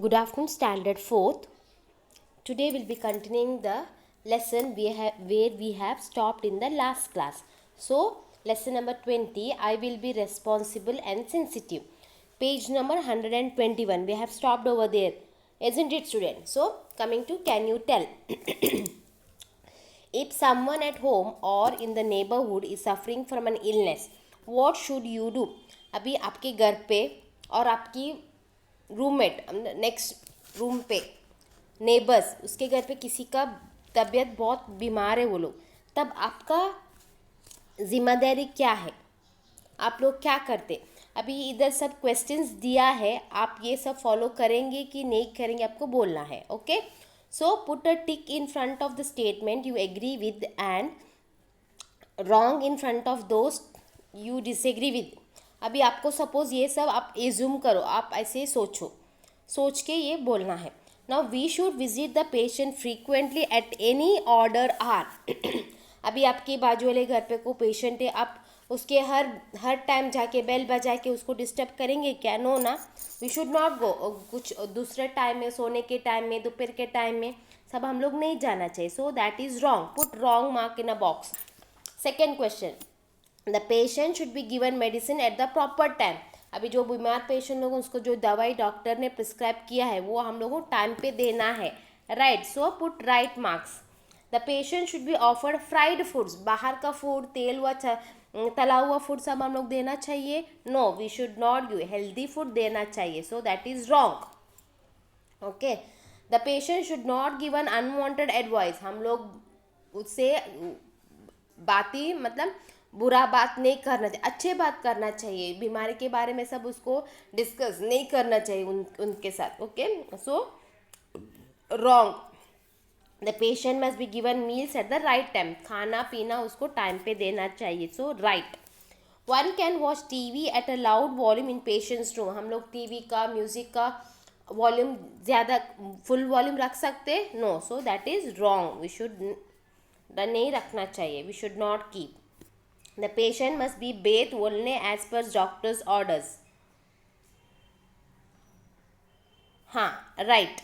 Good afternoon, Standard 4th. Today we'll be continuing the lesson where we have stopped in the last class. So, lesson number 20, I will be responsible and sensitive. Page number 121, we have stopped over there. Isn't it, student? So, coming to can you tell? If someone at home or in the neighborhood is suffering from an illness, what should you do? अभी आपके घर पे और आपकी roommate next room पे neighbours उसके घर पे किसी का तबीयत बहुत बीमार है वो लोग, तब आपका जिम्मेदारी क्या है? आप लोग क्या करते? अभी इधर सब क्वेश्चंस दिया है, आप ये सब फॉलो करेंगे कि नहीं करेंगे आपको बोलना है. Okay, so put a tick in front of the statement you agree with and wrong in front of those you disagree with. अभी आपको सपोज ये सब आप एज्यूम करो, आप ऐसे सोच के ये बोलना है. Now we should visit the patient frequently at any order are. अभी आपके बाजू वाले घर पे को पेशेंट है, आप उसके हर टाइम जाके बेल बजा के उसको डिस्टर्ब करेंगे क्या? नो ना, वी शुड नॉट गो. कुछ दूसरे टाइम में, सोने के टाइम में, दोपहर के टाइम में सब हम लोग नहीं जाना चाहिए. So that is wrong. Put wrong mark in a box. Second question, the patient should be given medicine at the proper time. अभी जो बीमार पेशेंट लोग उसको जो दवाई डॉक्टर ने प्रिस्क्राइब किया है वो हम लोगों को टाइम पे देना है. Right, so put right marks. The patient should be offered fried foods. बाहर का फूड, तेल हुआ तला हुआ फूड सब हम लोग देना चाहिए? No, we should not give. Healthy food देना चाहिए. So that is wrong. Okay, the patient should not given unwanted advice. हम लोग उससे बातें मतलब बुरा बात नहीं करना चाहिए, अच्छे बात करना चाहिए. बीमारी के बारे में सब उसको डिस्कस नहीं करना चाहिए उनके साथ. Okay, so wrong. The patient must be given meals at the right time. खाना पीना उसको टाइम पे देना चाहिए. So right. One can watch TV at a loud volume in patient's room. हम लोग टीवी का, म्यूजिक का वॉल्यूम ज़्यादा फुल वॉल्यूम रख सकते? No. So that is wrong. We should नहीं रखना चाहिए. We should not keep. The patient must be bathed only as per doctor's orders. हाँ, right.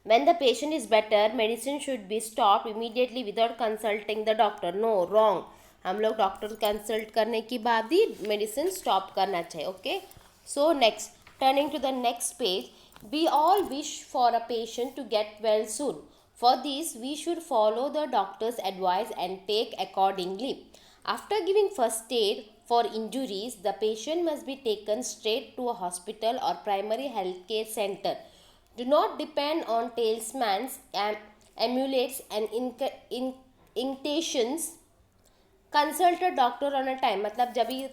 When the patient is better, medicine should be stopped immediately without consulting the doctor. No, wrong. हम लोग doctor consult करने के बाद ही medicine stop करना चाहिए. Okay, so next, turning to the next page. We all wish for a patient to get well soon. For this, we should follow the doctor's advice and take accordingly. After giving first aid for injuries, the patient must be taken straight to a hospital or primary health care center. Do not depend on talismans, amulets and incantations. Consult doctor on a time. मतलब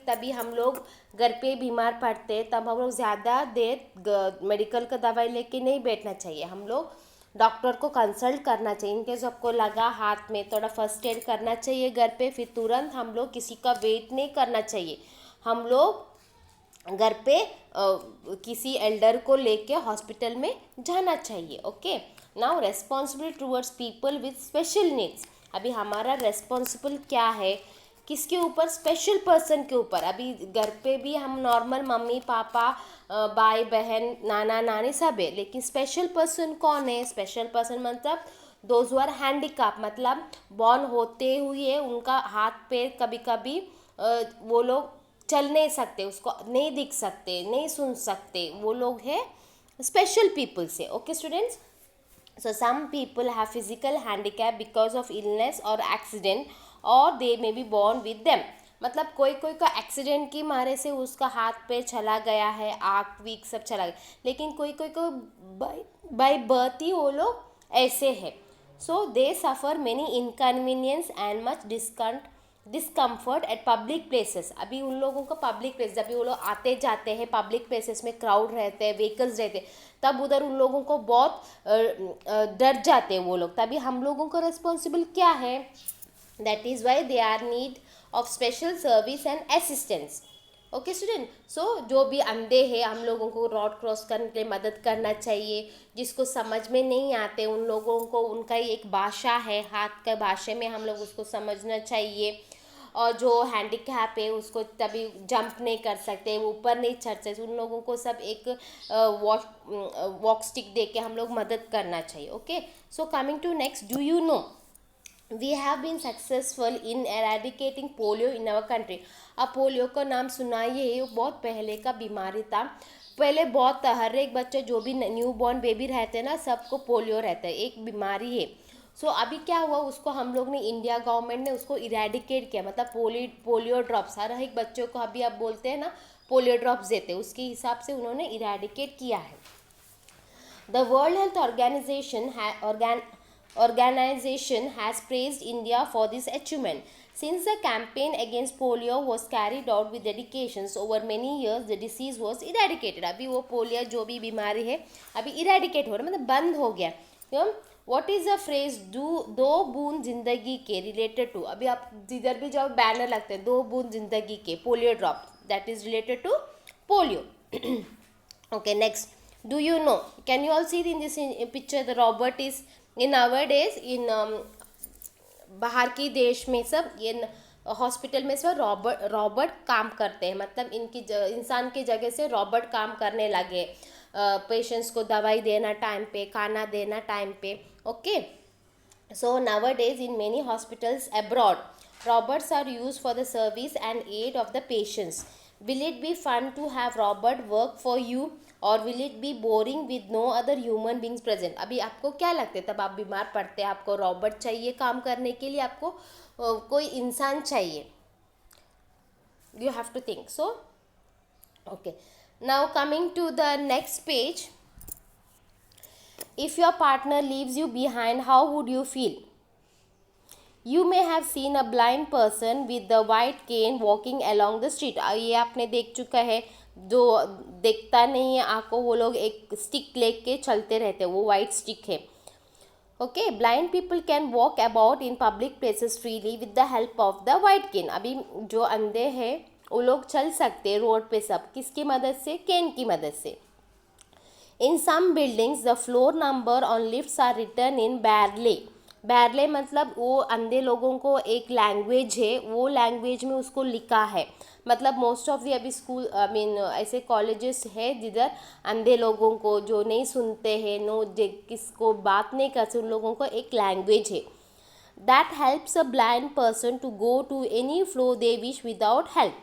तभी हम लोग घर पे बीमार पड़ते तब हम लोग ज़्यादा देर मेडिकल का दवाई लेके नहीं बैठना चाहिए. हम लोग डॉक्टर को कंसल्ट करना चाहिए. इनकेस आपको लगा हाथ में, थोड़ा फर्स्ट एड करना चाहिए घर पे, फिर तुरंत हम लोग किसी का वेट नहीं करना चाहिए. हम लोग घर पे किसी एल्डर को लेके हॉस्पिटल में जाना चाहिए. Okay, now responsibility towards people with special needs. अभी हमारा रेस्पॉन्सिबल क्या है? किसके ऊपर? स्पेशल पर्सन के ऊपर. अभी घर पे भी हम नॉर्मल मम्मी पापा, भाई बहन, नाना नानी सब है, लेकिन स्पेशल पर्सन कौन है? स्पेशल पर्सन मतलब दोज हु आर हैंडीकैप. मतलब बॉर्न होते हुए उनका हाथ पैर कभी कभी वो लोग चल नहीं सकते, उसको नहीं दिख सकते, नहीं सुन सकते, वो लोग हैं स्पेशल पीपल से. Okay students, so some people have physical handicap because of illness or accident or they may be born with them. मतलब कोई का एक्सीडेंट की मारे से उसका हाथ पे चला गया है, आँख वीक सब चला गया, लेकिन कोई को बाय बर्थ ही वो लोग ऐसे है. So they suffer many inconvenience and much discomfort at public places. अभी उन लोगों को पब्लिक प्लेस, अभी वो लोग आते जाते हैं पब्लिक प्लेसेस में, क्राउड रहते हैं, व्हीकल्स रहते हैं, तब उधर उन लोगों को बहुत डर जाते हैं वो लोग. तभी हम लोगों का रिस्पॉन्सिबल क्या है? That is why they are need of special service and assistance. Okay student, so जो भी अंधे हैं हम लोगों को रोड क्रॉस करने के लिए मदद करना चाहिए. जिसको समझ में नहीं आते उन लोगों को, उनका एक भाषा है, हाथ का भाषा में हम लोग उसको समझना चाहिए. और जो हैंडीकैप है उसको तभी जंप नहीं कर सकते, वो ऊपर नहीं चढ़ सकते, उन लोगों को सब एक वॉक स्टिक दे के हम लोग मदद करना चाहिए. Okay, so coming to next, do you know we have been successful in eradicating polio in our country. अब पोलियो का नाम सुना ही है, वो बहुत पहले का बीमारी था. पहले बहुत हर एक बच्चे जो भी न्यू बॉर्न बेबी रहते हैं ना, सबको पोलियो रहता है, एक बीमारी है. सो अभी क्या हुआ, उसको हम लोग ने, इंडिया गवर्नमेंट ने उसको इरेडिकेट किया, मतलब पोलियो ड्रॉप्स हर एक बच्चों को अभी आप बोलते हैं ना पोलियो ड्रॉप्स देते, उसके हिसाब से उन्होंने इरेडिकेट किया है. The world health organization has praised India for this achievement. Since the campaign against polio was carried out with dedications over many years, the disease was eradicated. अभी वो पोलियो जो भी बीमारी है अभी इरेडिकेट हो रहा है, मतलब बंद हो गया. व्हाट इज द फ्रेज दो बूंद जिंदगी के रिलेटेड टू. अभी आप जिधर भी जाओ बैनर लगते हैं, 2 बूंद जिंदगी के polio drop, that is related to polio. Okay, next, do you know, can you all see in this picture, the robot is in nowadays in बाहर की देश में सब ये हॉस्पिटल में सब रॉबोट काम करते हैं, मतलब इनकी इंसान की जगह से रॉबोट काम करने लगे. पेशेंट्स को दवाई देना टाइम पे, खाना देना टाइम पे. Okay, so nowadays in many hospitals abroad, robots are used for the service and aid of the patients. Will it be fun to have robot work for you और will it be boring with no other human beings present. अभी आपको क्या लगता है, तब आप बीमार पड़ते हैं, आपको रॉबोट चाहिए काम करने के लिए, आपको कोई इंसान चाहिए. You have to think. So okay, now coming to the next page. If your partner leaves you behind, how would you feel. You may have seen a blind person with the white cane walking along the street. ये आपने देख चुका है, जो देखता नहीं है आँखों, वो लोग एक स्टिक लेके चलते रहते हैं, वो वाइट स्टिक है. Okay, blind people can walk about in public places freely with the help of the white cane. अभी जो अंधे हैं वो लोग चल सकते हैं रोड पे, सब किसकी मदद से, केन की मदद से. In some buildings the floor number on lifts are written in Braille. Braille मतलब वो अंधे लोगों को एक लैंग्वेज है, वो लैंग्वेज में उसको लिखा है. मतलब मोस्ट ऑफ दी अभी स्कूल ऐसे कॉलेजेस है जिधर अंधे लोगों को जो नहीं सुनते हैं, किसको बात नहीं करते, उन लोगों को एक लैंग्वेज है. That helps a blind person to go to any flow they wish without help.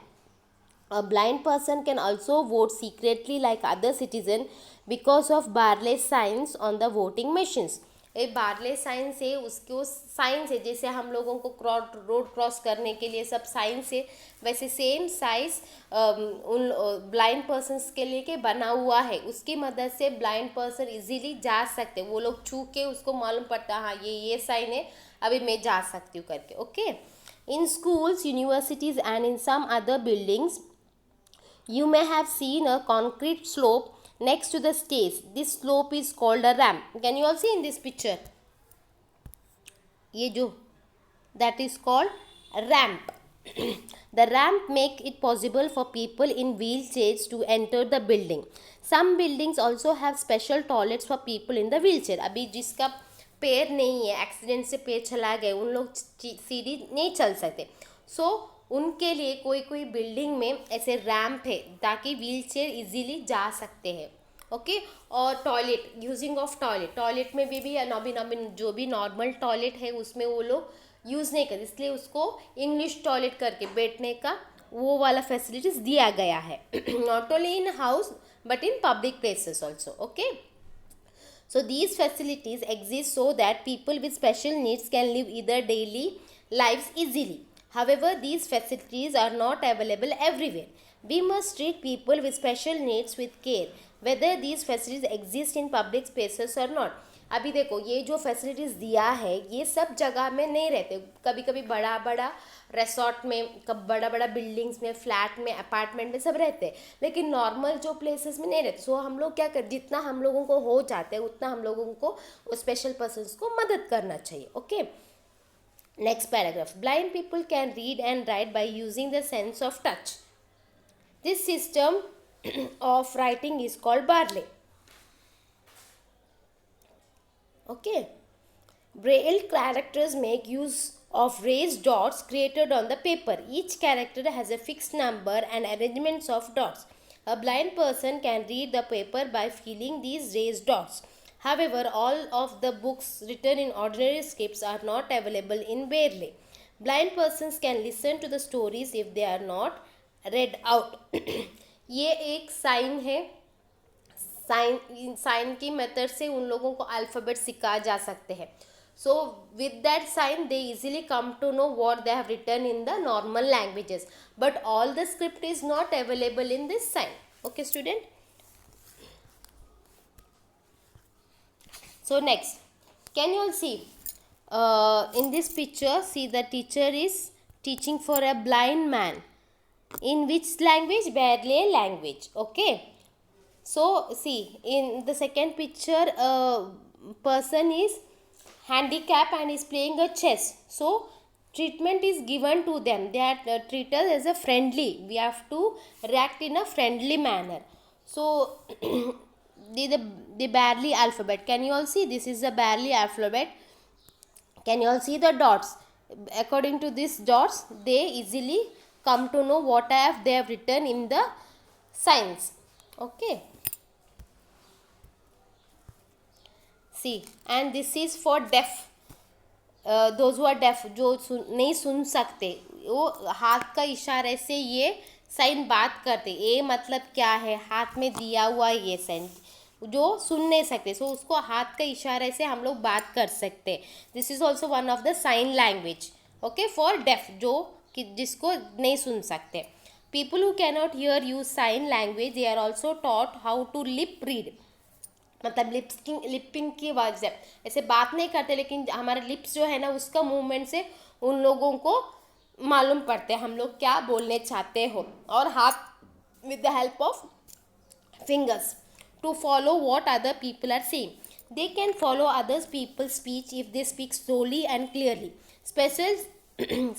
A blind person can also vote secretly like other citizen because of Barley signs on the voting machines. एक barley science है, उसको science है, जैसे हम लोगों को road cross करने के लिए सब साइंस है, वैसे सेम साइंस उन ब्लाइंड पर्सनस के लिए के बना हुआ है. उसकी मदद से ब्लाइंड पर्सन इजीली जा सकते, वो लोग छू के उसको मालूम पड़ता, हाँ ये साइन है, अभी मैं जा सकती हूँ करके. Okay, in schools, universities and in some other buildings you may have seen a concrete slope next to the stage. This slope is called a ramp. Can you all see in this picture? ये जो that is called ramp. The ramp make it possible for people in wheelchairs to enter the building. Some buildings also have special toilets for people in the wheelchair. अभी जिसका पैर नहीं है, accident से पैर चला गए, उन लोग सीढ़ी नहीं चल सकते, सो उनके लिए कोई बिल्डिंग में ऐसे रैम्प है ताकि व्हील चेयर ईजीली जा सकते हैं. ओके, और टॉयलेट, यूजिंग ऑफ टॉयलेट में भी नॉबी जो भी नॉर्मल टॉयलेट है उसमें वो लोग यूज़ नहीं करते, इसलिए उसको इंग्लिश टॉयलेट करके बैठने का वो वाला फैसिलिटीज़ दिया गया है. Not only in house but in public places also. Okay, so these facilities exist so that people with special needs can live either daily lives easily. However, these facilities are not available everywhere. We must treat people with special needs with care, whether these facilities exist in public spaces or not. अभी देखो, ये जो facilities दिया है ये सब जगह में नहीं रहते, कभी कभी बड़ा बड़ा रिसोर्ट में, कब बड़ा बड़ा बिल्डिंग्स में, फ्लैट में, अपार्टमेंट में सब रहते हैं, लेकिन नॉर्मल जो प्लेसेस में नहीं रहते. सो हम लोग क्या कर, जितना हम लोगों को हो जाते हैं उतना हम लोगों को स्पेशल पर्सन्स को मदद करना चाहिए. Okay, next paragraph. Blind people can read and write by using the sense of touch. This system of writing is called Braille. Okay, Braille characters make use of raised dots created on the paper. Each character has a fixed number and arrangements of dots. A blind person can read the paper by feeling these raised dots. However, all of the books written in ordinary scripts are not available in Braille. Blind persons can listen to the stories if they are not read out. ये एक sign है. Sign की method से उन लोगों को alphabet सिखा जा सकते हैं. So with that sign they easily come to know what they have written in the normal languages, but all the script is not available in this sign. Okay student. So next, can you all see in this picture, see the teacher is teaching for a blind man. In which language? Braille language. Okay. So see, in the second picture, a person is handicapped and is playing a chess. So treatment is given to them. They are treated as a friendly. We have to react in a friendly manner. So the Braille alphabet. Can you all see? This is the Braille alphabet. Can you all see the dots? According to these dots, they easily come to know what they have written in the signs. Okay. See, and this is for deaf. Those who are deaf, जो नहीं सुन सकते, वो हाथ का इशारे से ये साइन बात करते. ए मतलब क्या है? हाथ में दिया हुआ ये साइन जो सुन नहीं सकते, सो उसको हाथ का इशारे से हम लोग बात कर सकते. This is also one of the sign language. Okay, for deaf, जो कि जिसको नहीं सुन सकते. People who cannot hear use sign language, they are also taught how to lip read. मतलब लिपिंग की वजह से ऐसे बात नहीं करते, लेकिन हमारे लिप्स जो है ना उसका मूवमेंट से उन लोगों को मालूम पड़ते हैं हम लोग क्या बोलने चाहते हो. और हाथ with the help of fingers to follow what other people are saying. They can follow other people's speech if they speak slowly and clearly.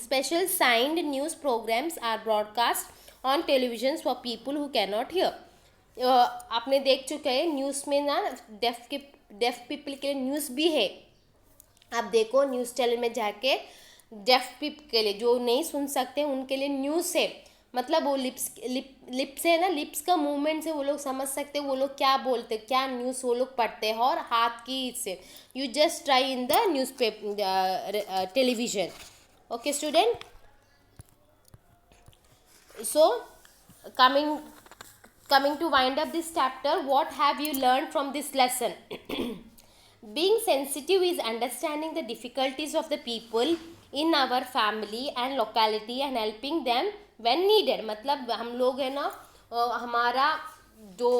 Special signed news programs are broadcast on televisions for people who cannot hear. आपने देख चुके हैं news में ना def people के लिए news भी है. आप देखो न्यूज़ चैनल में जाके डेफ पीपल के लिए जो नहीं सुन सकते उनके लिए न्यूज़ है. मतलब वो लिप्स है ना, लिप्स का मूवमेंट से वो लोग समझ सकते वो लोग क्या बोलते, क्या न्यूज़ वो लोग पढ़ते हैं. और हाथ की से you just try in the news paper television. Okay student. So coming to wind up this chapter, what have you learned from this lesson? Being sensitive is understanding the difficulties of the people in our family and locality and helping them when needed. मतलब हम लोग है ना, हमारा जो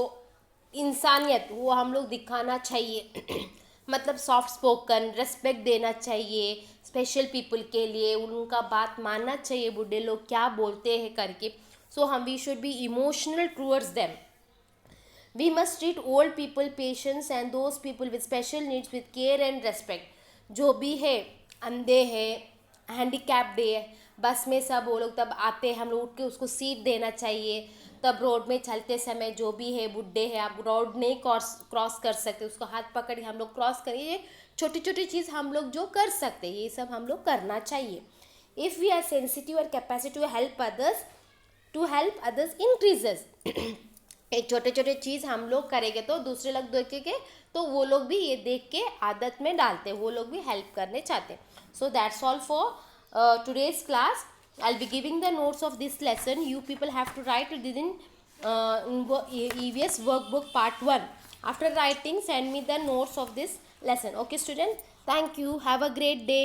इंसानियत वो हम लोग दिखाना चाहिए. मतलब सॉफ्ट स्पोकन, रेस्पेक्ट देना चाहिए स्पेशल पीपल के लिए, उनका बात मानना चाहिए बूढ़े लोग क्या बोलते हैं करके. So we should be emotional towards them. We must treat old people, patients and those people with special needs with care and respect. जो भी है, अंधे है, हैंडीकैप्ड है, बस में सब वो लोग तब आते हैं, हम लोग उठ के उसको सीट देना चाहिए. तब रोड में चलते समय जो भी है बुढ़े हैं, आप रोड नहीं क्रॉस कर सकते, उसको हाथ पकड़ के हम लोग क्रॉस करिए. ये छोटी छोटी चीज़ हम लोग जो कर सकते हैं ये सब हम लोग करना चाहिए. इफ़ वी आर सेंसिटिव और capacity to help others increases. एक छोटे छोटे चीज़ हम लोग करेंगे तो दूसरे लोग देखेंगे तो वो लोग भी ये देख के आदत में डालते, वो लोग भी हेल्प करने चाहते. So that's all for today's class. I'll be giving the notes of this lesson. You people have to write it within EVS workbook part 1. After writing, send me the notes of this lesson. Okay student, thank you. Have a great day.